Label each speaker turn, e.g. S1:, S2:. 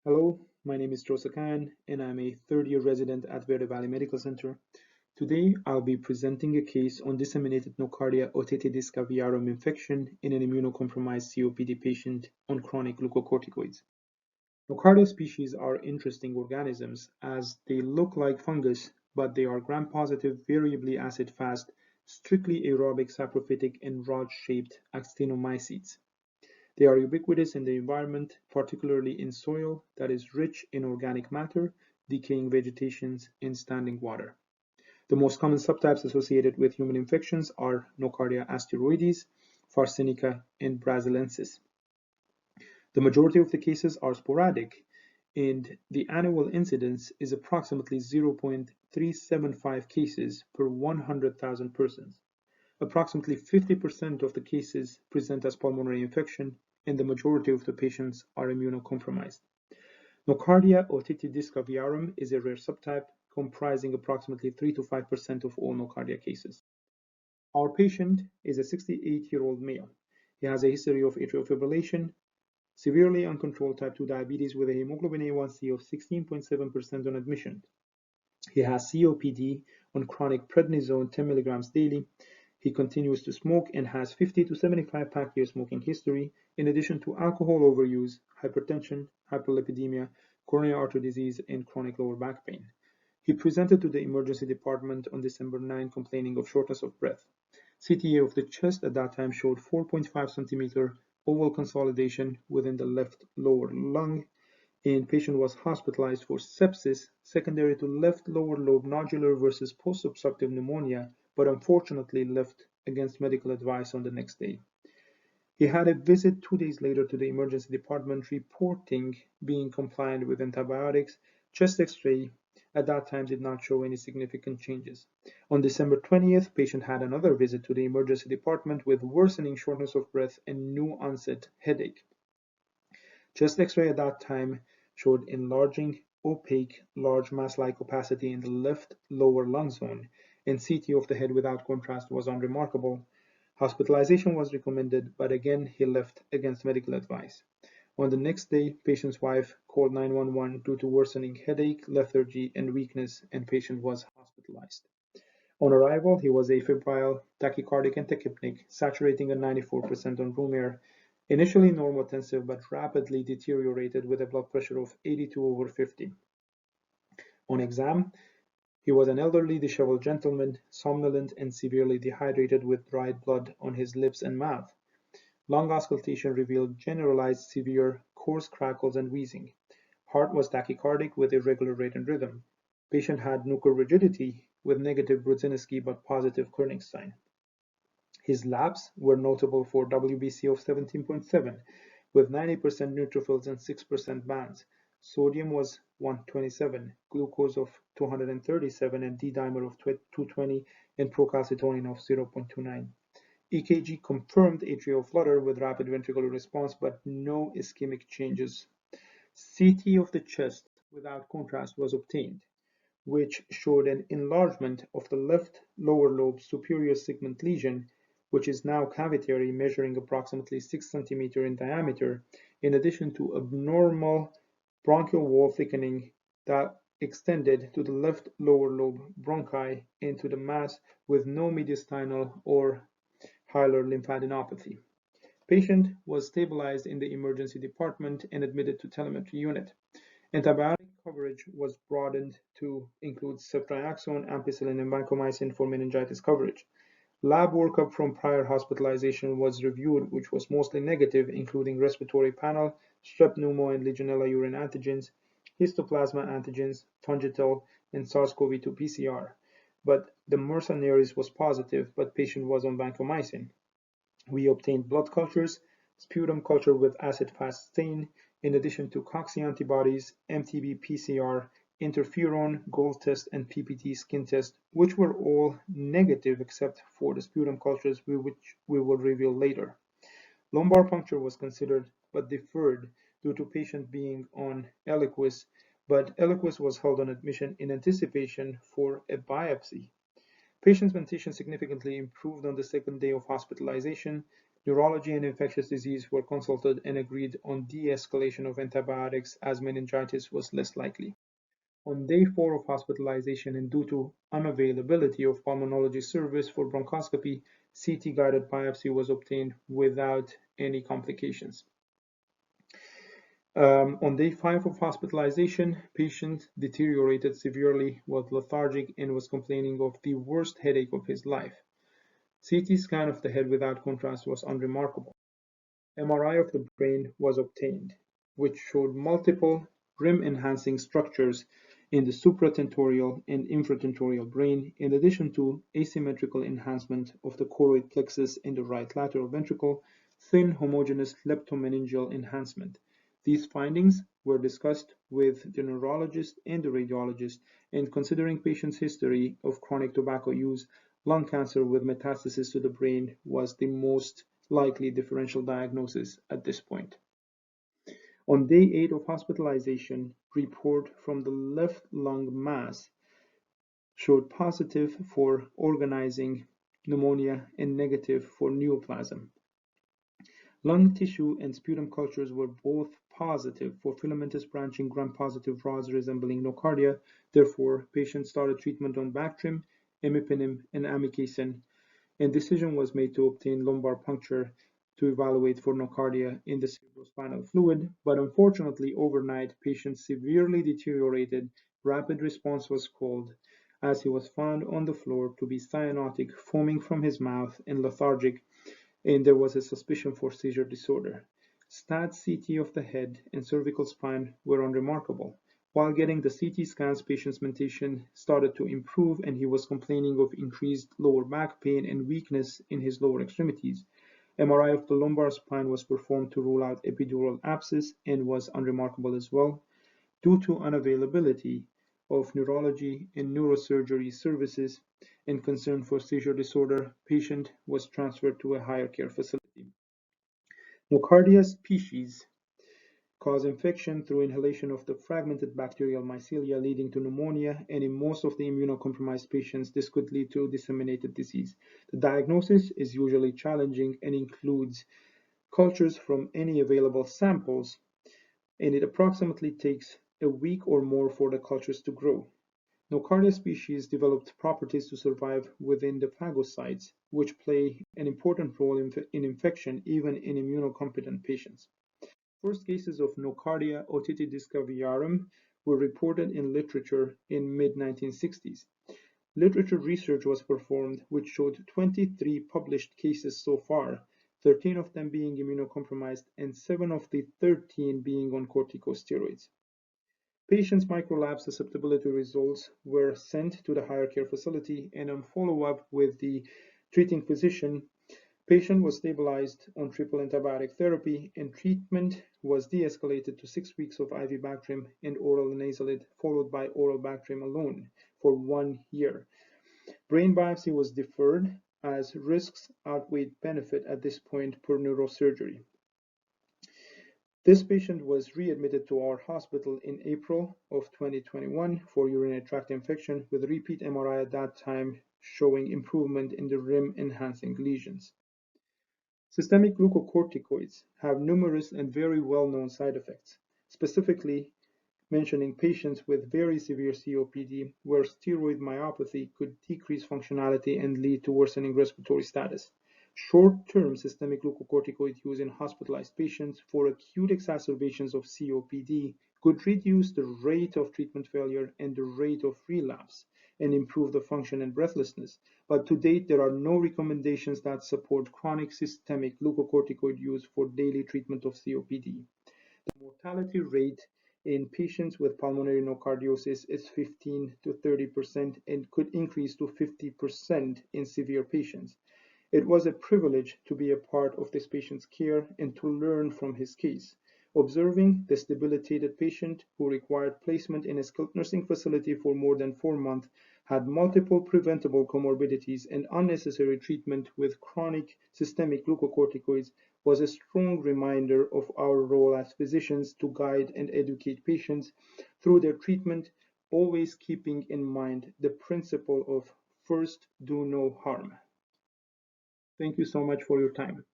S1: Hello, my name is Joseph Khan, and I'm a third-year resident at Verde Valley Medical Center. Today, I'll be presenting a case on disseminated Nocardia Otitidiscaviarum infection in an immunocompromised COPD patient on chronic glucocorticoids. Nocardia species are interesting organisms as they look like fungus, but they are gram-positive, variably acid-fast, strictly aerobic saprophytic and rod-shaped actinomycetes. They are ubiquitous in the environment, particularly in soil that is rich in organic matter, decaying vegetations, and standing water. The most common subtypes associated with human infections are Nocardia asteroides, Farcinica, and brasilensis. The majority of the cases are sporadic, and the annual incidence is approximately 0.375 cases per 100,000 persons. Approximately 50% of the cases present as pulmonary infection, and the majority of the patients are immunocompromised. Nocardia otitidiscaviarum is a rare subtype comprising approximately 3 to 5% of all nocardia cases. Our patient is a 68-year-old male. He has a history of atrial fibrillation, severely uncontrolled type 2 diabetes with a hemoglobin A1C of 16.7% on admission. He has COPD on chronic prednisone 10 milligrams daily. He continues to smoke and has 50 to 75 pack-year smoking history, in addition to alcohol overuse, hypertension, hyperlipidemia, coronary artery disease, and chronic lower back pain. He presented to the emergency department on December 9 complaining of shortness of breath. CTA of the chest at that time showed 4.5 centimeter oval consolidation within the left lower lung, and patient was hospitalized for sepsis secondary to left lower lobe nodular versus post-obstructive pneumonia, but unfortunately left against medical advice on the next day. He had a visit 2 days later to the emergency department reporting being compliant with antibiotics. Chest x-ray at that time did not show any significant changes. On December 20th, patient had another visit to the emergency department with worsening shortness of breath and new onset headache. Chest x-ray at that time showed enlarging, opaque, large mass-like opacity in the left lower lung zone, and CT of the head without contrast was unremarkable. Hospitalization was recommended, but again he left against medical advice. On the next day, patient's wife called 911 due to worsening headache, lethargy, and weakness, and patient was hospitalized. On arrival, he was afebrile, tachycardic, and tachypneic, saturating at 94% on room air, initially normotensive but rapidly deteriorated with a blood pressure of 82/50. On exam, he was an elderly, disheveled gentleman, somnolent and severely dehydrated with dried blood on his lips and mouth. Lung auscultation revealed generalized severe coarse crackles and wheezing. Heart was tachycardic with irregular rate and rhythm. Patient had nuchal rigidity with negative Brudzinski but positive Kernigstein. His labs were notable for WBC of 17.7 with 90% neutrophils and 6% bands. Sodium was 127, glucose of 237, and D-dimer of 220, and procalcitonin of 0.29. EKG confirmed atrial flutter with rapid ventricular response, but no ischemic changes. CT of the chest without contrast was obtained, which showed an enlargement of the left lower lobe superior segment lesion, which is now cavitary, measuring approximately 6 cm in diameter, in addition to abnormal bronchial wall thickening that extended to the left lower lobe bronchi into the mass with no mediastinal or hilar lymphadenopathy. Patient was stabilized in the emergency department and admitted to telemetry unit. Antibiotic coverage was broadened to include ceftriaxone, ampicillin, and vancomycin for meningitis coverage. Lab workup from prior hospitalization was reviewed, which was mostly negative, including respiratory panel, strep pneumo and Legionella urine antigens, histoplasma antigens, fungital, and SARS-CoV-2 PCR. But the MRSA neris was positive, but patient was on vancomycin. We obtained blood cultures, sputum culture with acid-fast stain, in addition to cocci antibodies, MTB PCR, interferon, GOLD test, and PPT skin test, which were all negative except for the sputum cultures, which we will reveal later. Lumbar puncture was considered but deferred due to patient being on Eliquis, but Eliquis was held on admission in anticipation for a biopsy. Patient's mentation significantly improved on the second day of hospitalization. Neurology and infectious disease were consulted and agreed on de-escalation of antibiotics as meningitis was less likely. On day 4 of hospitalization and due to unavailability of pulmonology service for bronchoscopy, CT-guided biopsy was obtained without any complications. On day 5 of hospitalization, patient deteriorated severely, was lethargic, and was complaining of the worst headache of his life. CT scan of the head without contrast was unremarkable. MRI of the brain was obtained, which showed multiple rim-enhancing structures in the supratentorial and infratentorial brain, in addition to asymmetrical enhancement of the choroid plexus in the right lateral ventricle, thin homogeneous leptomeningeal enhancement. These findings were discussed with the neurologist and the radiologist, and considering patient's history of chronic tobacco use, lung cancer with metastasis to the brain was the most likely differential diagnosis at this point. On day 8 of hospitalization, report from the left lung mass showed positive for organizing pneumonia and negative for neoplasm. Lung tissue and sputum cultures were both positive for filamentous branching gram-positive rods resembling nocardia. Therefore, patients started treatment on Bactrim, imipenem, and amikacin, and decision was made to obtain lumbar puncture to evaluate for nocardia in the cerebrospinal fluid, but unfortunately overnight patient severely deteriorated. Rapid response was called as he was found on the floor to be cyanotic, foaming from his mouth, and lethargic, and there was a suspicion for seizure disorder. Stat CT of the head and cervical spine were unremarkable. While getting the CT scans, patient's mentation started to improve and he was complaining of increased lower back pain and weakness in his lower extremities. MRI of the lumbar spine was performed to rule out epidural abscess and was unremarkable as well. Due to unavailability of neurology and neurosurgery services and concern for seizure disorder, patient was transferred to a higher care facility. Nocardia species cause infection through inhalation of the fragmented bacterial mycelia, leading to pneumonia, and in most of the immunocompromised patients, this could lead to disseminated disease. The diagnosis is usually challenging and includes cultures from any available samples, and it approximately takes a week or more for the cultures to grow. Nocardia species developed properties to survive within the phagocytes, which play an important role in infection even in immunocompetent patients. First cases of Nocardia Otitidiscaviarum were reported in literature in mid-1960s. Literature research was performed which showed 23 published cases so far, 13 of them being immunocompromised and 7 of the 13 being on corticosteroids. Patients' microlab susceptibility results were sent to the higher care facility, and on follow-up with the treating physician, patient was stabilized on triple antibiotic therapy, and treatment was de-escalated to 6 weeks of IV Bactrim and oral Nasalid, followed by oral Bactrim alone for 1 year. Brain biopsy was deferred as risks outweighed benefit at this point per neurosurgery. This patient was readmitted to our hospital in April of 2021 for urinary tract infection with repeat MRI at that time showing improvement in the rim enhancing lesions. Systemic glucocorticoids have numerous and very well-known side effects, specifically mentioning patients with very severe COPD where steroid myopathy could decrease functionality and lead to worsening respiratory status. Short-term systemic glucocorticoid use in hospitalized patients for acute exacerbations of COPD could reduce the rate of treatment failure and the rate of relapse and improve the function and breathlessness. But to date, there are no recommendations that support chronic systemic glucocorticoid use for daily treatment of COPD. The mortality rate in patients with pulmonary nocardiosis is 15 to 30% and could increase to 50% in severe patients. It was a privilege to be a part of this patient's care and to learn from his case. Observing this debilitated patient who required placement in a skilled nursing facility for more than 4 months, had multiple preventable comorbidities and unnecessary treatment with chronic systemic glucocorticoids was a strong reminder of our role as physicians to guide and educate patients through their treatment, always keeping in mind the principle of first do no harm. Thank you so much for your time.